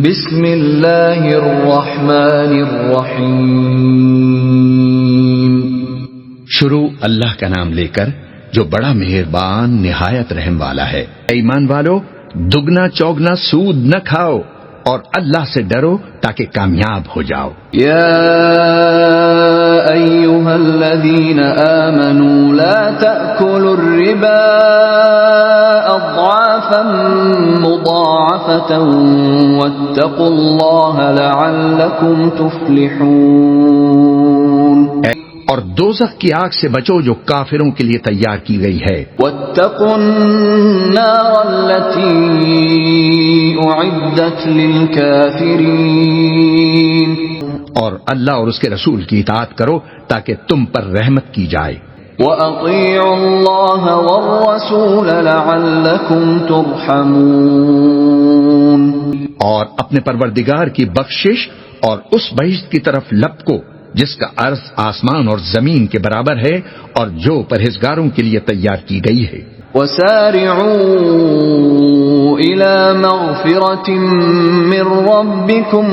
بسم اللہ الرحمن الرحیم۔ شروع اللہ کا نام لے کر جو بڑا مہربان نہایت رحم والا ہے۔ اے ایمان والو، دگنا چوگنا سود نہ کھاؤ اور اللہ سے ڈرو تاکہ کامیاب ہو جاؤ۔ یا ایھا الذین آمنوا لا تأکلوا الربا اضعافا مضاعفة واتقوا اللہ لعلکم تفلحون۔ اور دوزخ کی آگ سے بچو جو کافروں کے لیے تیار کی گئی ہے۔ واتقوا النار التي اعدت للكافرين۔ اور اللہ اور اس کے رسول کی اطاعت کرو تاکہ تم پر رحمت کی جائے۔ وَأَطِيعُوا اللَّهَ وَالرَّسُولَ لَعَلَّكُمْ تُرْحَمُونَ۔ اور اپنے پروردگار کی بخشش اور اس بہشت کی طرف لپکو جس کا عرض آسمان اور زمین کے برابر ہے اور جو پرہیزگاروں کے لیے تیار کی گئی ہے۔ وَسَارِعُوا إِلَى مَغْفِرَةٍ مِّن رَّبِّكُمْ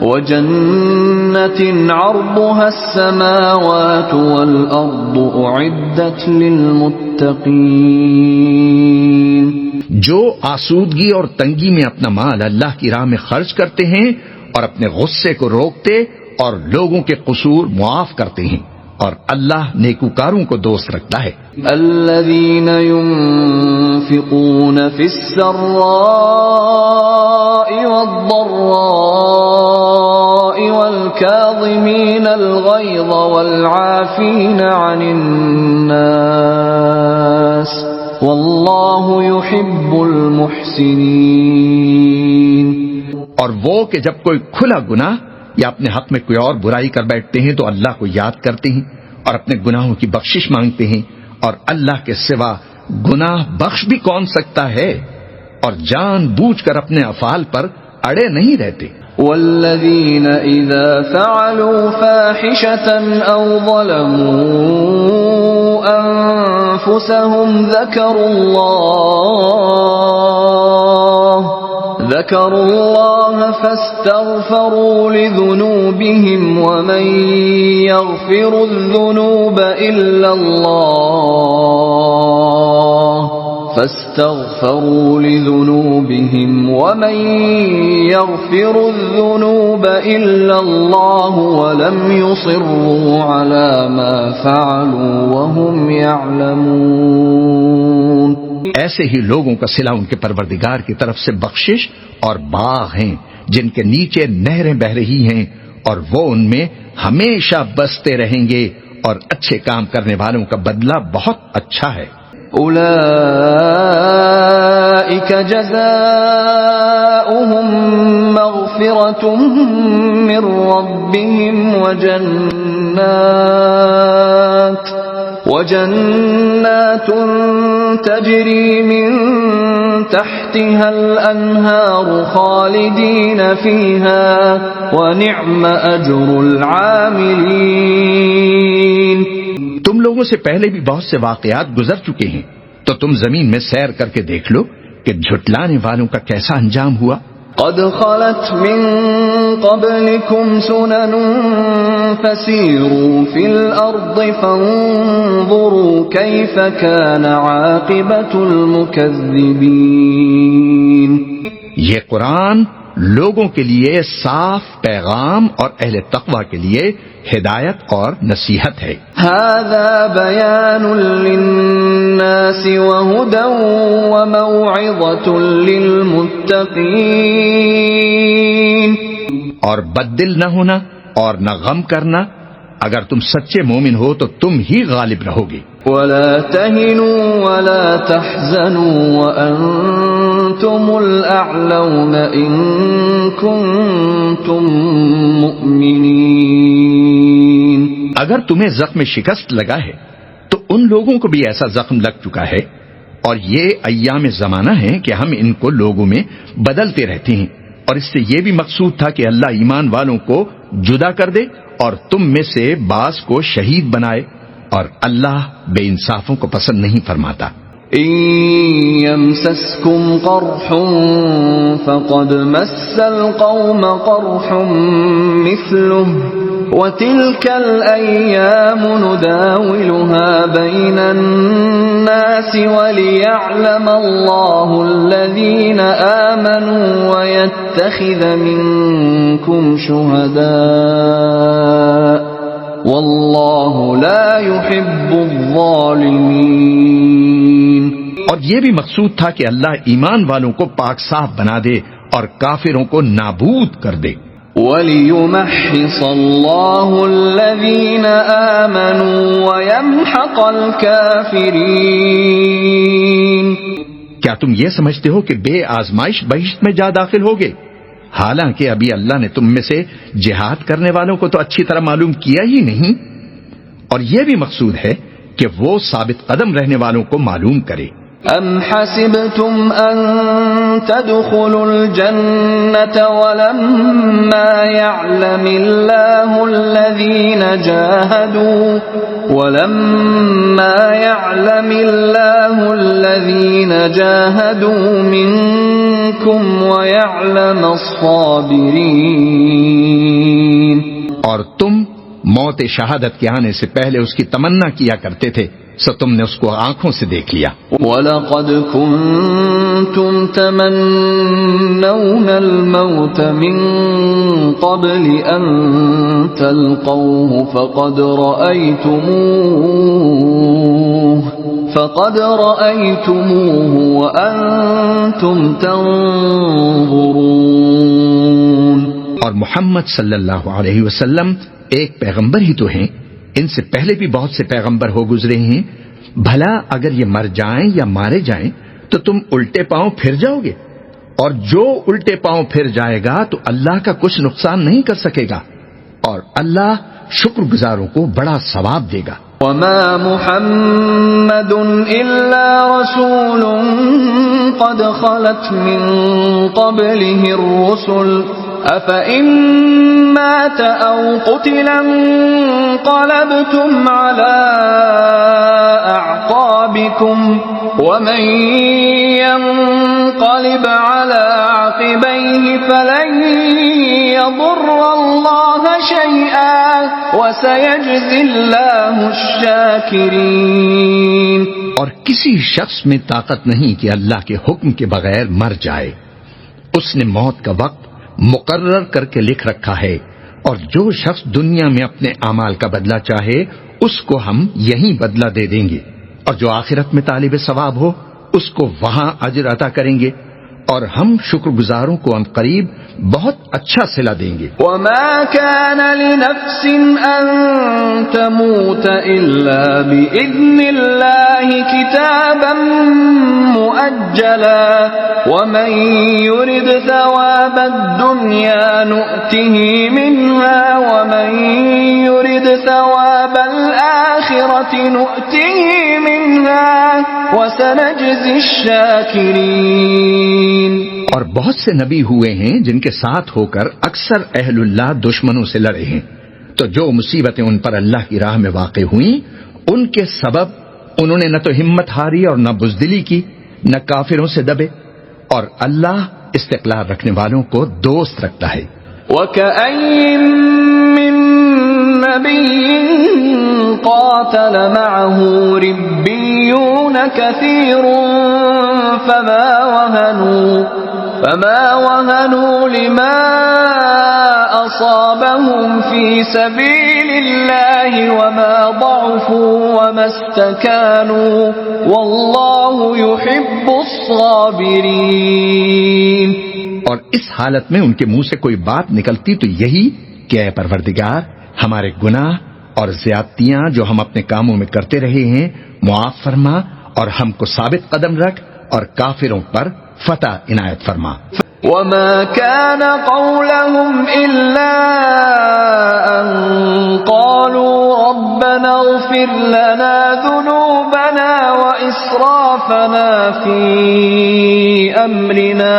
وَجَنَّةٍ عَرْضُهَا السَّمَاوَاتُ وَالْأَرْضُ أُعِدَّتْ لِلْمُتَّقِينَ۔ جو آسودگی اور تنگی میں اپنا مال اللہ کی راہ میں خرچ کرتے ہیں اور اپنے غصے کو روکتے اور لوگوں کے قصور معاف کرتے ہیں، اور اللہ نیکوکاروں کو دوست رکھتا ہے۔ الذين ينفقون في السراء والضراء والكاظمين الغيظ والعافين عن الناس والله يحب المحسنين۔ اور وہ کہ جب کوئی کھلا گناہ یا اپنے حق میں کوئی اور برائی کر بیٹھتے ہیں تو اللہ کو یاد کرتے ہیں اور اپنے گناہوں کی بخشش مانگتے ہیں، اور اللہ کے سوا گناہ بخش بھی کون سکتا ہے، اور جان بوجھ کر اپنے افعال پر اڑے نہیں رہتے۔ والذین اذا فعلوا فاحشة او ظلموا انفسهم ذكروا الله فاستغفروا لذنوبهم ومن يغفر الذنوب إلا الله ولم يصروا على ما فعلوا وهم يعلمون۔ ایسے ہی لوگوں کا صلہ ان کے پروردگار کی طرف سے بخشش اور باغ ہیں جن کے نیچے نہریں بہ رہی ہیں، اور وہ ان میں ہمیشہ بستے رہیں گے، اور اچھے کام کرنے والوں کا بدلہ بہت اچھا ہے۔ اولئک جزاؤہم مغفرۃ من ربہم وجنات تجری من تحتها الانہار خالدین فیہا ونعم اجر العاملین۔ تم لوگوں سے پہلے بھی بہت سے واقعات گزر چکے ہیں، تو تم زمین میں سیر کر کے دیکھ لو کہ جھٹلانے والوں کا کیسا انجام ہوا۔ قد خلت من قبلكم سنن فسيروا في الأرض فانظروا كيف كان عاقبة المكذبين۔ یہ قرآن لوگوں کے لیے صاف پیغام اور اہل تقوی کے لیے ہدایت اور نصیحت ہے۔ هذا بيان للناس وهدى وموعظة للمتقين۔ اور بددل نہ ہونا اور نہ غم کرنا، اگر تم سچے مومن ہو تو تم ہی غالب رہو گے۔ ولا تهنوا ولا تحزنوا وأنتم الأعلون إن كنتم مؤمنين۔ اگر تمہیں زخم شکست لگا ہے تو ان لوگوں کو بھی ایسا زخم لگ چکا ہے، اور یہ ایام زمانہ ہے کہ ہم ان کو لوگوں میں بدلتے رہتے ہیں، اور اس سے یہ بھی مقصود تھا کہ اللہ ایمان والوں کو جدا کر دے اور تم میں سے بعض کو شہید بنائے، اور اللہ بے انصافوں کو پسند نہیں فرماتا۔ إن يمسسكم قرح فقد مس القوم قرح مثله وتلك الأيام نداولها بين الناس وليعلم الله الذين آمنوا ويتخذ منكم شهداء واللہ لا يحب الظالمین۔ اور یہ بھی مقصود تھا کہ اللہ ایمان والوں کو پاک صاف بنا دے اور کافروں کو نابود کر دے۔ وَلِيُمَحِّصَ اللَّهُ الَّذِينَ آمَنُوا وَيَمْحَقَ الْكَافِرِينَ۔ کیا تم یہ سمجھتے ہو کہ بے آزمائش بہشت میں جا داخل ہوگے؟ حالانکہ ابھی اللہ نے تم میں سے جہاد کرنے والوں کو تو اچھی طرح معلوم کیا ہی نہیں، اور یہ بھی مقصود ہے کہ وہ ثابت قدم رہنے والوں کو معلوم کرے۔ ام حسبتم ان تدخلوا الجنة ولما يعلم الله الذين جاهدوا منكم ويعلم الصابرين۔ اور تم موت شہادت کے آنے سے پہلے اس کی تمنا کیا کرتے تھے، سو تم نے اس کو آنکھوں سے دیکھ لیا۔ وَلَقَدْ كُنْتُمْ تَمَنَّوْنَ الْمَوْتَ مِنْ قَبْلِ أَنْ تَلْقَوْهُ فَقَدْ رَأَيْتُمُوهُ وَأَنْتُمْ تَنْظُرُونَ۔ اور محمد صلی اللہ علیہ وسلم ایک پیغمبر ہی تو ہیں، ان سے پہلے بھی بہت سے پیغمبر ہو گزرے ہیں، بھلا اگر یہ مر جائیں یا مارے جائیں تو تم الٹے پاؤں پھر جاؤ گے، اور جو الٹے پاؤں پھر جائے گا تو اللہ کا کچھ نقصان نہیں کر سکے گا، اور اللہ شکر گزاروں کو بڑا ثواب دے گا۔ وما محمد إلا رسول قد خلت من قبله الرسل أفإن مات أو قتل انقلبتم على أعقابكم ومن ينقلب على عقبيه فلن يضر الله شيئا وسيجزي الله الشاكرين۔ اور کسی شخص میں طاقت نہیں کہ اللہ کے حکم کے بغیر مر جائے، اس نے موت کا وقت مقرر کر کے لکھ رکھا ہے، اور جو شخص دنیا میں اپنے اعمال کا بدلہ چاہے اس کو ہم یہیں بدلہ دے دیں گے، اور جو آخرت میں طالب ثواب ہو اس کو وہاں اجر عطا کریں گے، اور ہم شکر گزاروں کو عنقریب بہت اچھا صلہ دیں گے۔ وما كان لنفس ان تموت الا باذن الله كتابا مؤجلا ومن يرد ثواب الدنيا نؤته منها ومن يرد ثواب الآخرة نؤته منها وسنجزي الشاكرين۔ اور بہت سے نبی ہوئے ہیں جن کے ساتھ ہو کر اکثر اہل اللہ دشمنوں سے لڑے ہیں، تو جو مصیبتیں ان پر اللہ کی راہ میں واقع ہوئیں ان کے سبب انہوں نے نہ تو ہمت ہاری اور نہ بزدلی کی، نہ کافروں سے دبے، اور اللہ استقلال رکھنے والوں کو دوست رکھتا ہے۔ وَكَأَيٍّ مِّن نَّبِيٍّ قَاتَلَ مَعَهُ رِبِّيُّونَ كَثِيرٌ فما وهنوا لما أصابهم في سبيل الله وما ضعفوا وما استكانوا والله يحب الصابرين۔ اور اس حالت میں ان کے منہ سے کوئی بات نکلتی تو یہی کہ اے پروردگار، ہمارے گناہ اور زیادتیاں جو ہم اپنے کاموں میں کرتے رہے ہیں معاف فرما، اور ہم کو ثابت قدم رکھ، اور کافروں پر فتح عنایت فرما۔ وما كان قولهم إلا أن قالوا ربنا اغفر لنا ذنوبنا وإسرافنا في أمرنا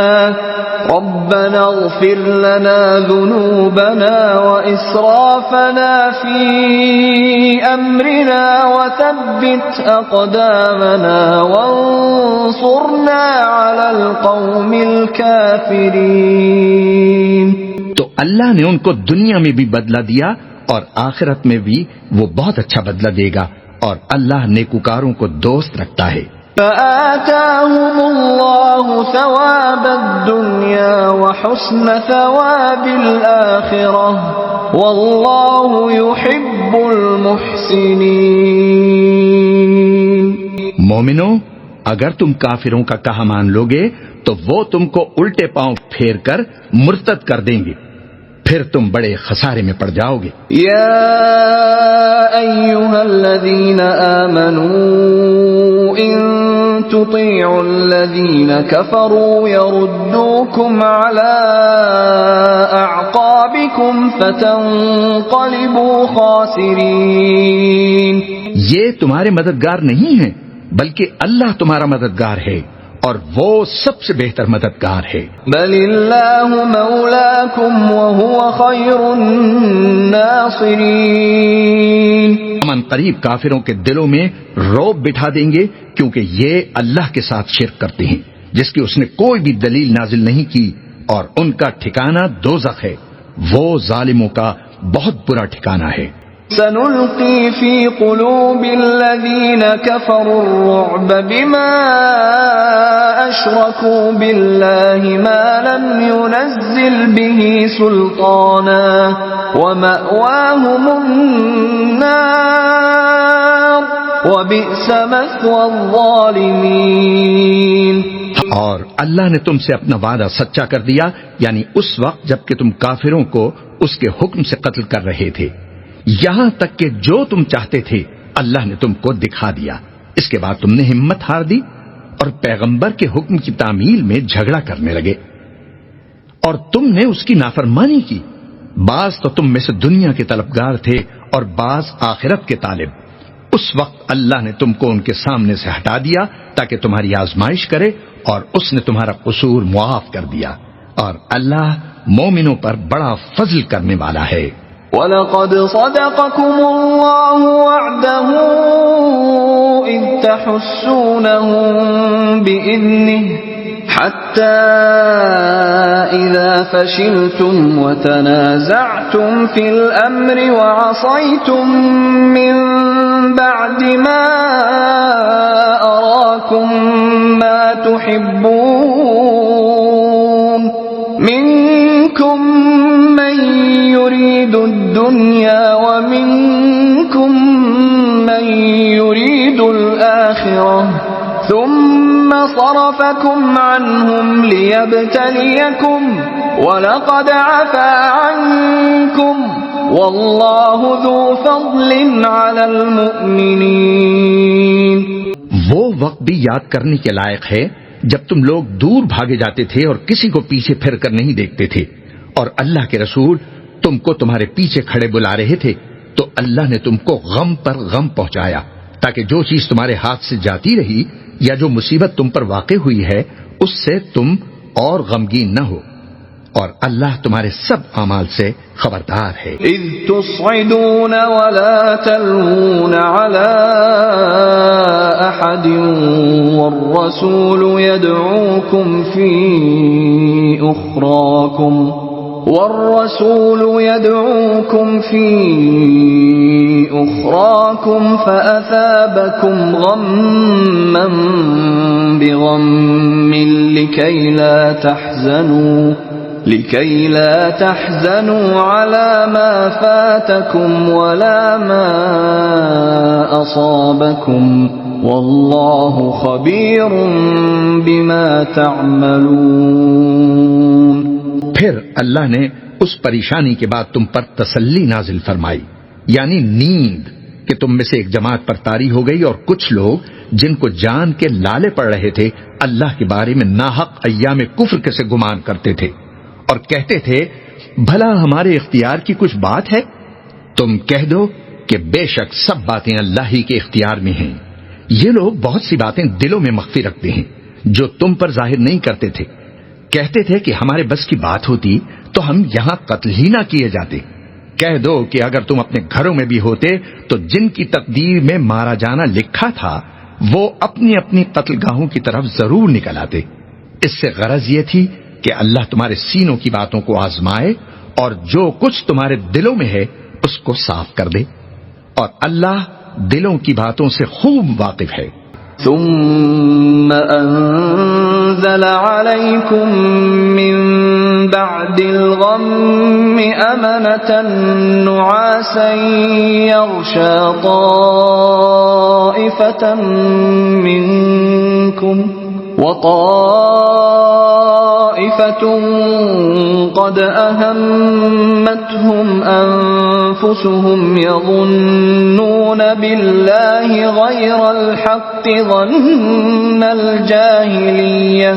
ربنا اغفر لنا ذنوبنا وإسرافنا في أمرنا وثبت أقدامنا وانصرنا على القوم الكافرين. تو اللہ نے ان کو دنیا میں بھی بدلہ دیا اور آخرت میں بھی وہ بہت اچھا بدلہ دے گا، اور اللہ نیکوکاروں کو دوست رکھتا ہے. فآتاهم الله ثواب الدنيا وحسن ثواب الآخرة والله يحب المحسنين. مومنو، اگر تم کافروں کا کہا مان لوگے تو وہ تم کو الٹے پاؤں پھیر کر مرتد کر دیں گے، پھر تم بڑے خسارے میں پڑ جاؤ گے. يا أيها الذين آمنوا إن تطيعوا الذين كفروا يردوكم على أعقابكم فتنقلبوا خاسرين. یہ تمہارے مددگار نہیں ہیں بلکہ اللہ تمہارا مددگار ہے اور وہ سب سے بہتر مددگار ہے. بل اللہ مولاکم وهو خیر الناصرین. من قریب کافروں کے دلوں میں رعب بٹھا دیں گے کیونکہ یہ اللہ کے ساتھ شرک کرتے ہیں جس کی اس نے کوئی بھی دلیل نازل نہیں کی، اور ان کا ٹھکانہ دوزخ ہے، وہ ظالموں کا بہت برا ٹھکانہ ہے. سنلقي في قلوب الذين كفروا الرعب بما أشركوا بالله ما لم ينزل به سلطانا ومأواهم النار وبئس مثوى الظالمين. اور اللہ نے تم سے اپنا وعدہ سچا کر دیا، یعنی اس وقت جب کہ تم کافروں کو اس کے حکم سے قتل کر رہے تھے، یہاں تک کہ جو تم چاہتے تھے اللہ نے تم کو دکھا دیا. اس کے بعد تم نے ہمت ہار دی اور پیغمبر کے حکم کی تعمیل میں جھگڑا کرنے لگے اور تم نے اس کی نافرمانی کی. بعض تو تم میں سے دنیا کے طلبگار تھے اور بعض آخرت کے طالب. اس وقت اللہ نے تم کو ان کے سامنے سے ہٹا دیا تاکہ تمہاری آزمائش کرے، اور اس نے تمہارا قصور معاف کر دیا، اور اللہ مومنوں پر بڑا فضل کرنے والا ہے. وَلَقَدْ صَدَقَكُمُ اللَّهُ وَعْدَهُ إِذْ تَحُسُّونَهُم بِإِذْنِهِ حَتَّى إِذَا فَشِلْتُمْ وَتَنَازَعْتُمْ فِي الْأَمْرِ وَعَصَيْتُمْ مِنْ بَعْدِ مَا أَرَاكُمْ مَا تُحِبُّونَ مِنْكُمْ مَنْ يُرِيدُ الدُّنْيَا وَمِنْكُمْ مَنْ يُرِيدُ الْآخِرَةَ ثُمَّ صَرَفَكُمْ عَنْهُمْ لِيَبْتَلِيَكُمْ وَلَقَدْ عَفَا عَنْكُمْ وَاللَّهُ ذُو فَضْلٍ عَلَى الْمُؤْمِنِينَ. وہ وقت بھی یاد کرنے کے لائق ہے جب تم لوگ دور بھاگے جاتے تھے اور کسی کو پیچھے پھر کر نہیں دیکھتے تھے، اور اللہ کے رسول تم کو تمہارے پیچھے کھڑے بلا رہے تھے، تو اللہ نے تم کو غم پر غم پہنچایا تاکہ جو چیز تمہارے ہاتھ سے جاتی رہی یا جو مصیبت تم پر واقع ہوئی ہے اس سے تم اور غمگین نہ ہو، اور اللہ تمہارے سب اعمال سے خبردار ہے. اذ تصعدون ولا تلوون على احد والرسول يدعوكم في أخراكم فأثابكم غما بغم لكي لا تحزنوا على ما فاتكم ولا ما أصابكم والله خبير بما تعملون. پھر اللہ نے اس پریشانی کے بعد تم پر تسلی نازل فرمائی، یعنی نیند، کہ تم میں سے ایک جماعت پر طاری ہو گئی، اور کچھ لوگ جن کو جان کے لالے پڑ رہے تھے اللہ کے بارے میں ناحق ایام کفر کے سے گمان کرتے تھے اور کہتے تھے بھلا ہمارے اختیار کی کچھ بات ہے. تم کہہ دو کہ بے شک سب باتیں اللہ ہی کے اختیار میں ہیں. یہ لوگ بہت سی باتیں دلوں میں مخفی رکھتے ہیں جو تم پر ظاہر نہیں کرتے تھے. کہتے تھے کہ ہمارے بس کی بات ہوتی تو ہم یہاں قتل ہی نہ کیے جاتے. کہہ دو کہ اگر تم اپنے گھروں میں بھی ہوتے تو جن کی تقدیر میں مارا جانا لکھا تھا وہ اپنی اپنی قتل گاہوں کی طرف ضرور نکل آتے. اس سے غرض یہ تھی کہ اللہ تمہارے سینوں کی باتوں کو آزمائے اور جو کچھ تمہارے دلوں میں ہے اس کو صاف کر دے، اور اللہ دلوں کی باتوں سے خوب واقف ہے. ثم أنزل عليكم من بعد الغم أمنة نعاسا يغشى طائفة منكم وطائفة قد أهمتهم أنفسهم يظنون بالله غير الحق ظن الجاهلية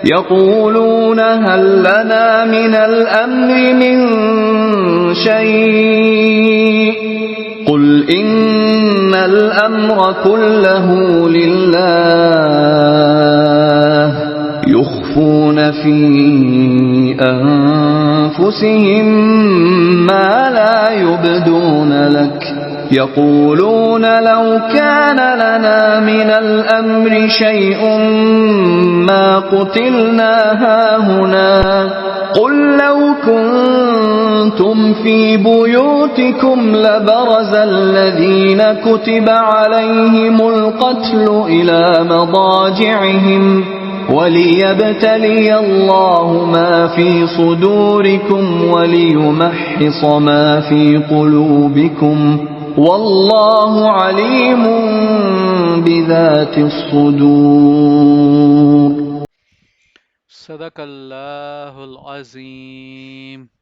يقولون هل لنا من الأمر من شيء قل إن الأمر كله لله يخفون في أنفسهم ما لا يبدون لك يقولون لو كان لنا من الأمر شيء ما قتلنا هاهنا قل لو كنتم في بيوتكم لبرز الذين كتب عليهم القتل إلى مضاجعهم وَلِيَبْتَلِيَ اللَّهُ مَا فِي صُدُورِكُمْ وَلِيُمَحِّصَ مَا فِي قُلُوبِكُمْ وَاللَّهُ عَلِيمٌ بِذَاتِ الصُّدُورِ. صدق اللہ العظیم.